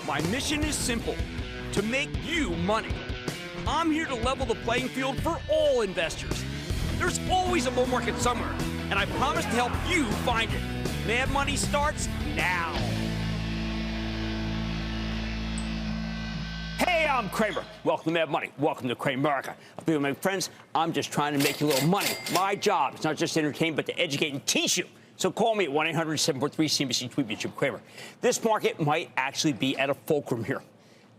My mission is simple, to make you money. I'm here to level the playing field for all investors. There's always a bull market somewhere, and I promise to help you find it. Mad Money starts now. Hey, I'm Cramer. Welcome to Mad Money. Welcome to Cramerica. My friends, I'm just trying to make you a little money. My job is not just to entertain, but to educate and teach you. So call me at 1-800-743-CNBC. Tweet me at Jim Cramer. This market might actually be at a fulcrum here.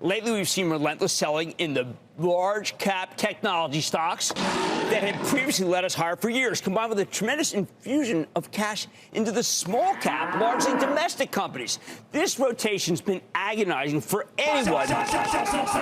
Lately, we've seen relentless selling in the large-cap technology stocks that had previously led us higher for years, combined with a tremendous infusion of cash into the small-cap, largely domestic companies. This rotation's been agonizing for anyone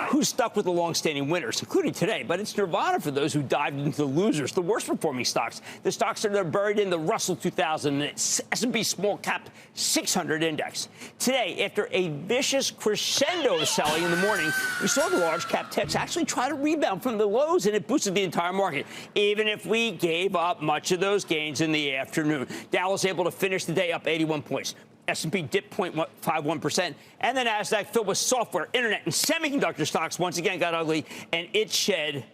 who's stuck with the long-standing winners, including today. But it's nirvana for those who dived into the losers, the worst-performing stocks, the stocks that are buried in the Russell 2000 and S&P Small-Cap 600 index. Today, after a vicious crescendo of selling in the morning, we saw the large-cap techs actually try to rebound from the lows, and it boosted the entire market, even if we gave up much of those gains in the afternoon. Dow was able to finish the day up 81 points. S&P dipped 0.51%, and the Nasdaq, filled with software, internet, and semiconductor stocks, once again got ugly, and it shed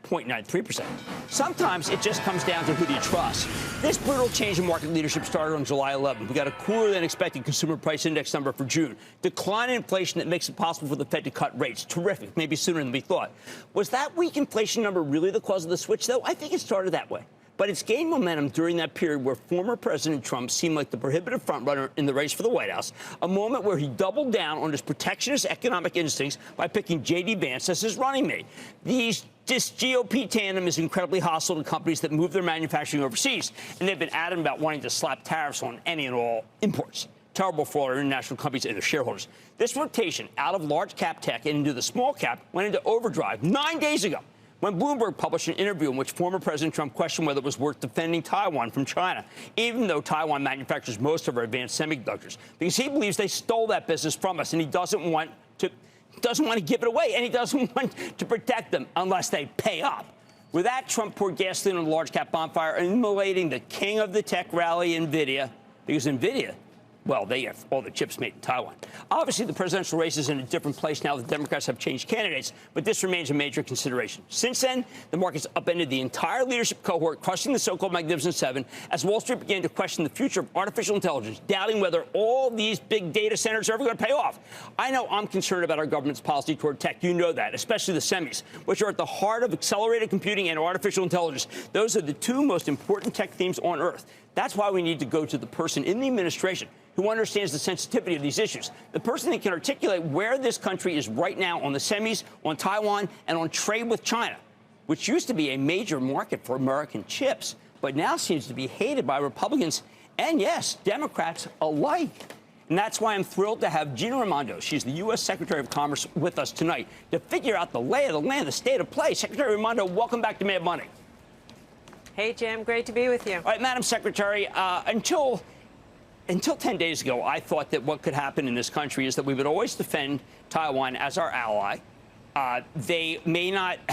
0.93%. Sometimes it just comes down to who do you trust. This brutal change in market leadership started on July 11th. We got a cooler than expected consumer price index number for June. Decline in inflation that makes it possible for the Fed to cut rates. Terrific, maybe sooner than we thought. Was that weak inflation number really the cause of the switch, though? I think it started that way. But it's gained momentum during that period where former President Trump seemed like the prohibitive frontrunner in the race for the White House, a moment where he doubled down on his protectionist economic instincts by picking J.D. Vance as his running mate. This GOP tandem is incredibly hostile to companies that move their manufacturing overseas, and they've been adamant about wanting to slap tariffs on any and all imports. Terrible for our international companies and their shareholders. This rotation out of large-cap tech and into the small-cap went into overdrive 9 days ago, when Bloomberg published an interview in which former President Trump questioned whether it was worth defending Taiwan from China, even though Taiwan manufactures most of our advanced semiconductors, because he believes they stole that business from us, and he doesn't want to give it away, and he doesn't want to protect them unless they pay up. With that, Trump poured gasoline on the large-cap bonfire, immolating the king of the tech rally, NVIDIA, because NVIDIA, well, they have all the chips made in Taiwan. Obviously, the presidential race is in a different place now that the Democrats have changed candidates, but this remains a major consideration. Since then, the market's upended the entire leadership cohort, crushing the so-called Magnificent Seven, as Wall Street began to question the future of artificial intelligence, doubting whether all these big data centers are ever going to pay off. I know I'm concerned about our government's policy toward tech. You know that, especially the semis, which are at the heart of accelerated computing and artificial intelligence. Those are the two most important tech themes on Earth. That's why we need to go to the person in the administration who understands the sensitivity of these issues, the person that can articulate where this country is right now on the semis, on Taiwan, and on trade with China, which used to be a major market for American chips, but now seems to be hated by Republicans and, yes, Democrats alike. And that's why I'm thrilled to have Gina Raimondo, she's the U.S. Secretary of Commerce, with us tonight to figure out the lay of the land, the state of play. Secretary Raimondo, welcome back to Mad Money. Hey, Jim, great to be with you. All right, Madam Secretary, Until 10 days ago, I thought that what could happen in this country is that we would always defend Taiwan as our ally. They may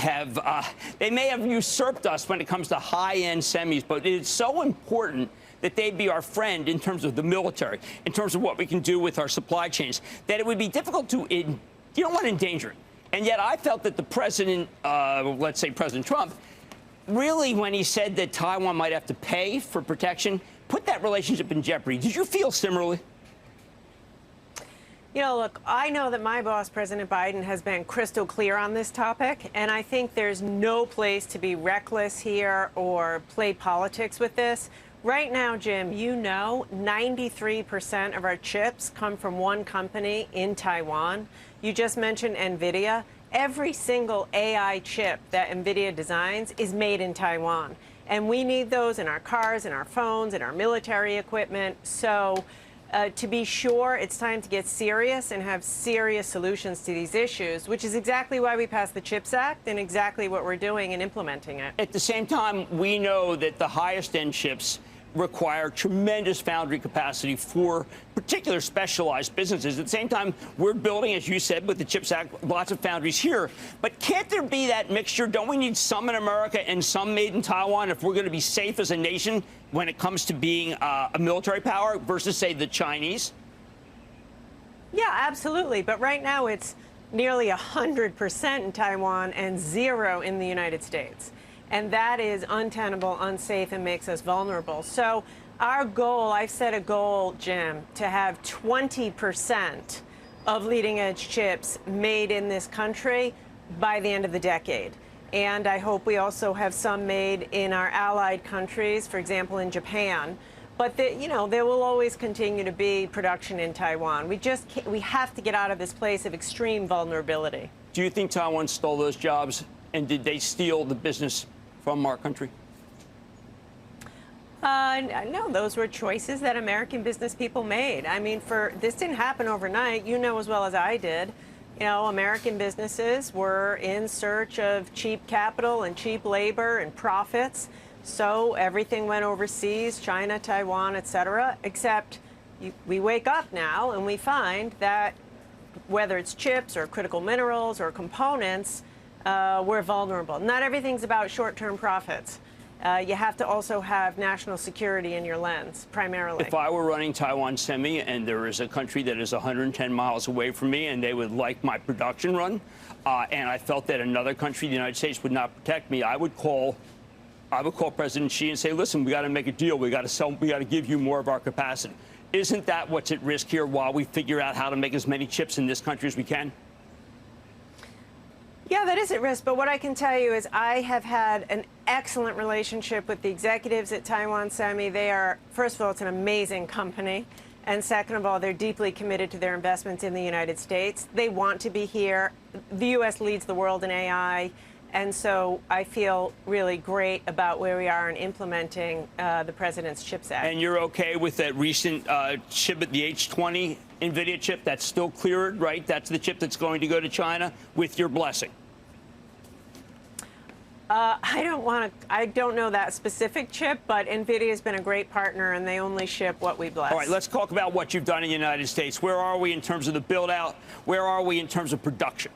have usurped us when it comes to high-end semis, but it's so important that they be our friend in terms of the military, in terms of what we can do with our supply chains, that it would be difficult to, you don't want to endanger it. And yet I felt that the president, let's say President Trump, really, when he said that Taiwan might have to pay for protection, put that relationship in jeopardy. Did you feel similarly? You know, look, I know that my boss, President Biden, has been crystal clear on this topic, and I think there's no place to be reckless here or play politics with this. Right now, Jim, you know 93% of our chips come from one company in Taiwan. You just mentioned NVIDIA. Every single AI chip that NVIDIA designs is made in Taiwan. And we need those in our cars, in our phones, in our military equipment. So to be sure, it's time to get serious and have serious solutions to these issues, which is exactly why we passed the CHIPS Act and exactly what we're doing in implementing it. At the same time, we know that the highest-end chips require tremendous foundry capacity for particular specialized businesses. At the same time, we're building, as you said, with the CHIPS Act, lots of foundries here. But can't there be that mixture? Don't we need some in America and some made in Taiwan if we're going to be safe as a nation when it comes to being a military power versus, say, the Chinese? Yeah, absolutely. But right now it's nearly 100% in Taiwan and 0 in the United States. And that is untenable, unsafe, and makes us vulnerable. So our goal, I've set a goal, Jim, to have 20% of leading edge chips made in this country by the end of the decade. And I hope we also have some made in our allied countries, for example, in Japan. But there will always continue to be production in Taiwan. We have to get out of this place of extreme vulnerability. Do you think Taiwan stole those jobs, and did they steal the business from our country? No, those were choices that American business people made. I mean, this didn't happen overnight. You know as well as I did. You know, American businesses were in search of cheap capital and cheap labor and profits. So everything went overseas, China, Taiwan, et cetera, except we wake up now and we find that whether it's chips or critical minerals or components, we're vulnerable. Not everything's about short-term profits. You have to also have national security in your lens, primarily. If I were running Taiwan Semi and there is a country that is 110 miles away from me and they would like my production run, and I felt that another country, the United States, would not protect me, I would call President Xi and say, listen, we got to make a deal. We got to give you more of our capacity. Isn't that what's at risk here while we figure out how to make as many chips in this country as we can? Yeah, that is at risk. But what I can tell you is I have had an excellent relationship with the executives at Taiwan Semi. They are, first of all, it's an amazing company. And second of all, they're deeply committed to their investments in the United States. They want to be here. The U.S. leads the world in AI. And so I feel really great about where we are in implementing the President's CHIPS Act. And you're OK with that recent chip at the H20 NVIDIA chip that's still cleared, right? That's the chip that's going to go to China with your blessing. I don't know that specific chip, but NVIDIA has been a great partner, and they only ship what we bless. All right, let's talk about what you've done in the United States. Where are we in terms of the build-out? Where are we in terms of production?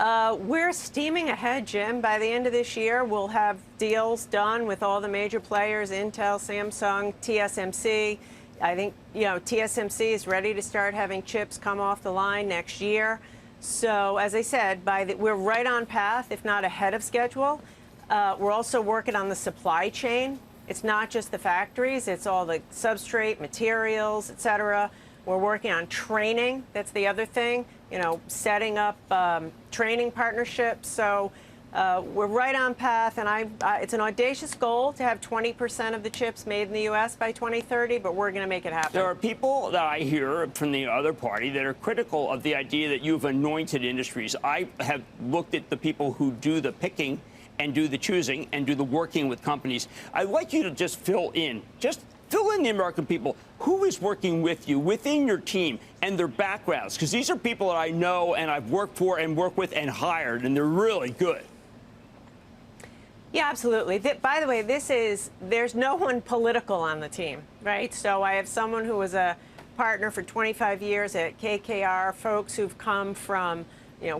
We're steaming ahead, Jim. By the end of this year, we'll have deals done with all the major players, Intel, Samsung, TSMC. I think, TSMC is ready to start having chips come off the line next year. So, as I said, we're right on path, if not ahead of schedule. We're also working on the supply chain. It's not just the factories. It's all the substrate, materials, et cetera. We're working on training. That's the other thing, setting up training partnerships. So we're right on path, and it's an audacious goal to have 20% of the chips made in the U.S. by 2030, but we're going to make it happen. There are people that I hear from the other party that are critical of the idea that you've anointed industries. I have looked at the people who do the picking and do the choosing and do the working with companies. I'd like you to just fill in the American people. Who is working with you within your team and their backgrounds? Because these are people that I know and I've worked for and worked with and hired, and they're really good. Yeah, absolutely. By the way, there's no one political on the team, right? So I have someone who was a partner for 25 years at KKR, folks who've come from,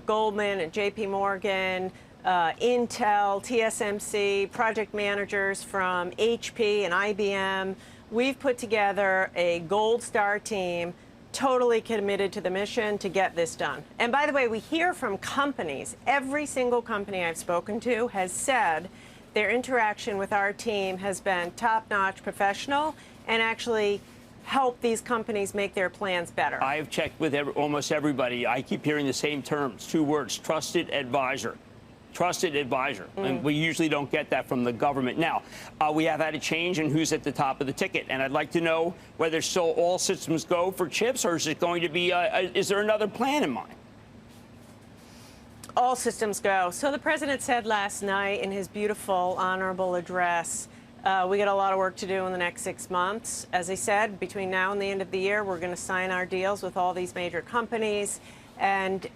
Goldman and JP Morgan, Intel, TSMC, project managers from HP and IBM. We've put together a gold star team, totally committed to the mission to get this done. And by the way, we hear from companies. Every single company I've spoken to has said their interaction with our team has been top-notch, professional, and actually help these companies make their plans better. I have checked with almost everybody. I keep hearing the same terms, 2 words, trusted advisor. Trusted advisor. And we usually don't get that from the government. Now, we have had a change in who's at the top of the ticket. And I'd like to know whether still all systems go for chips, or is it going to be, is there another plan in mind? All systems go. So the president said last night in his beautiful, honorable address, we got a lot of work to do in the next 6 months. As I said, between now and the end of the year, we're going to sign our deals with all these major companies. And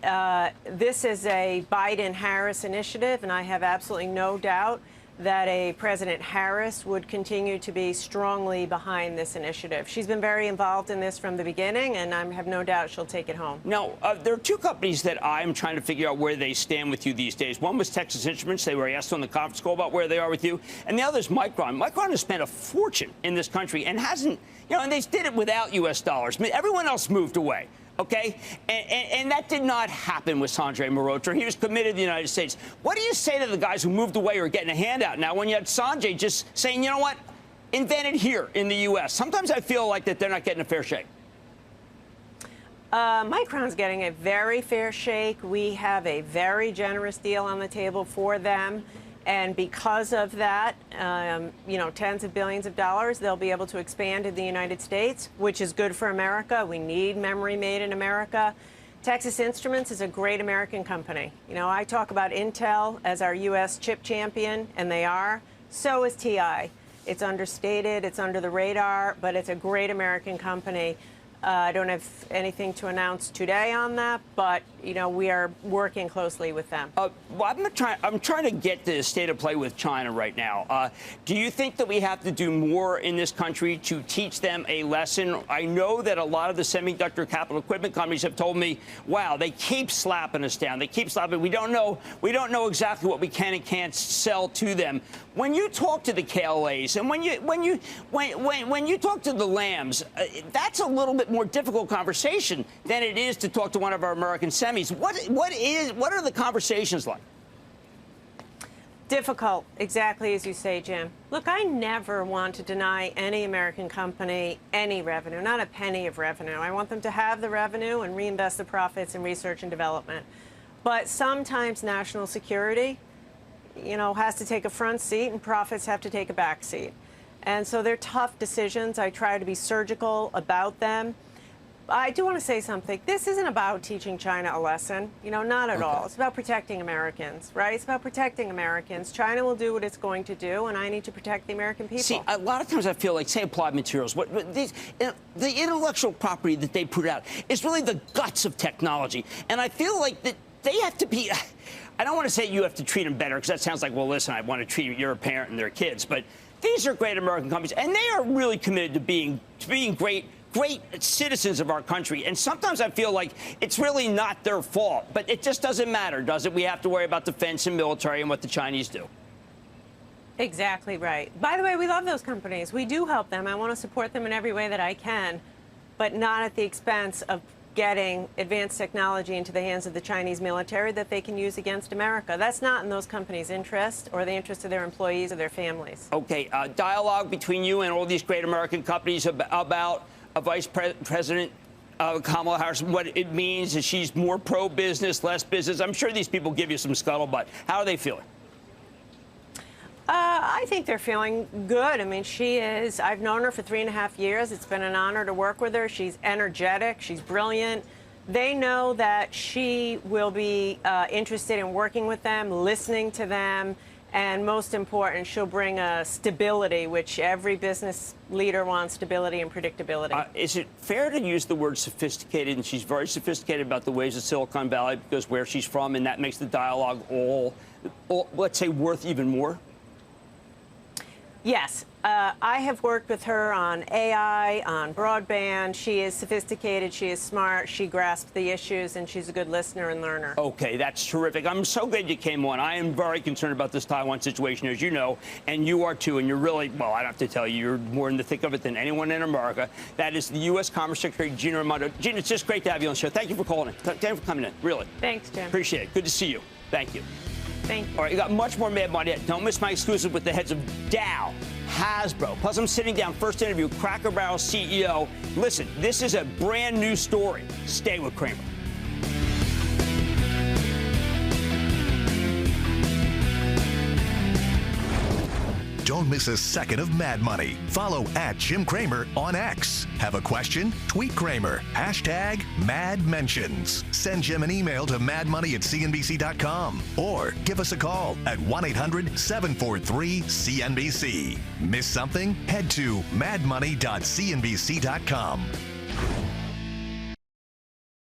this is a Biden-Harris initiative, and I have absolutely no doubt that a President Harris would continue to be strongly behind this initiative. She's been very involved in this from the beginning, and I have no doubt she'll take it home. Now, there are two companies that I'm trying to figure out where they stand with you these days. One was Texas Instruments. They were asked on the conference call about where they are with you. And the other is Micron. Micron has spent a fortune in this country and hasn't, and they did it without U.S. dollars. I mean, everyone else moved away. OK, and that did not happen with Sanjay Mehrotra. He was committed to the United States. What do you say to the guys who moved away or are getting a handout now when you had Sanjay just saying, you know what, invented here in the U.S.? Sometimes I feel like that they're not getting a fair shake. Micron's getting a very fair shake. We have a very generous deal on the table for them. And because of that, tens of billions of dollars, they'll be able to expand in the United States, which is good for America. We need memory made in America. Texas Instruments is a great American company. I talk about Intel as our U.S. chip champion, and they are. So is TI. It's understated, it's under the radar, but it's a great American company. I don't have anything to announce today on that, but, we are working closely with them. Well, I'm trying to get the state of play with China right now. Do you think that we have to do more in this country to teach them a lesson? I know that a lot of the semiconductor capital equipment companies have told me, wow, they keep slapping us down. They keep slapping. We don't know exactly what we can and can't sell to them. When you talk to the KLAs and when you talk to the Lambs, that's a little bit more difficult conversation than it is to talk to one of our American semis. What are the conversations like? Difficult, exactly as you say, Jim. Look, I never want to deny any American company any revenue, not a penny of revenue. I want them to have the revenue and reinvest the profits in research and development. But sometimes national security, has to take a front seat and profits have to take a back seat. And so they're tough decisions. I try to be surgical about them. I do want to say something. This isn't about teaching China a lesson, not at all. It's about protecting Americans, right? It's about protecting Americans. China will do what it's going to do, and I need to protect the American people. See, a lot of times I feel like, say, Applied Materials, the intellectual property that they put out is really the guts of technology. And I feel like that they have to be, I don't want to say you have to treat them better, because that sounds like, well, listen, I want to treat your parent and their kids. But these are great American companies, and they are really committed to being great citizens of our country. And sometimes I feel like it's really not their fault, but it just doesn't matter, does it? We have to worry about defense and military and what the Chinese do. Exactly right. By the way, we love those companies. We do help them. I want to support them in every way that I can, but not at the expense of getting advanced technology into the hands of the Chinese military that they can use against America. That's not in those companies' interest or the interest of their employees or their families. Okay, dialogue between you and all these great American companies about Vice President Kamala Harris, what it means is she's more pro-business, less business. I'm sure these people give you some scuttlebutt. How are they feeling? I think they're feeling good. I mean, I've known her for 3.5 years. It's been an honor to work with her. She's energetic. She's brilliant. They know that she will be interested in working with them, listening to them, and most important, she'll bring a stability, which every business leader wants, stability and predictability. Is it fair to use the word sophisticated? And she's very sophisticated about the ways of Silicon Valley because where she's from, and that makes the dialogue all let's say, worth even more? Yes. I have worked with her on AI, on broadband. She is sophisticated. She is smart. She grasps the issues, and she's a good listener and learner. Okay, that's terrific. I'm so glad you came on. I am very concerned about this Taiwan situation, as you know, and you are too. And you're really, well, I don't have to tell you, you're more in the thick of it than anyone in America. That is the U.S. Commerce Secretary Gina Raimondo. Gina, it's just great to have you on the show. Thank you for calling in. Thank you for coming in, really. Thanks, Jim. Appreciate it. Good to see you. Thank you. Thank you. All right, you got much more Mad Money. Don't miss my exclusive with the heads of Dow, Hasbro. Plus, I'm sitting down, first interview, Cracker Barrel CEO. Listen, this is a brand new story. Stay with Cramer. Don't miss a second of Mad Money. Follow @Jim Cramer on X. Have a question? Tweet Cramer. #MadMentions. Send Jim an email to madmoney@cnbc.com or give us a call at 1-800-743-CNBC. Miss something? Head to madmoney.cnbc.com.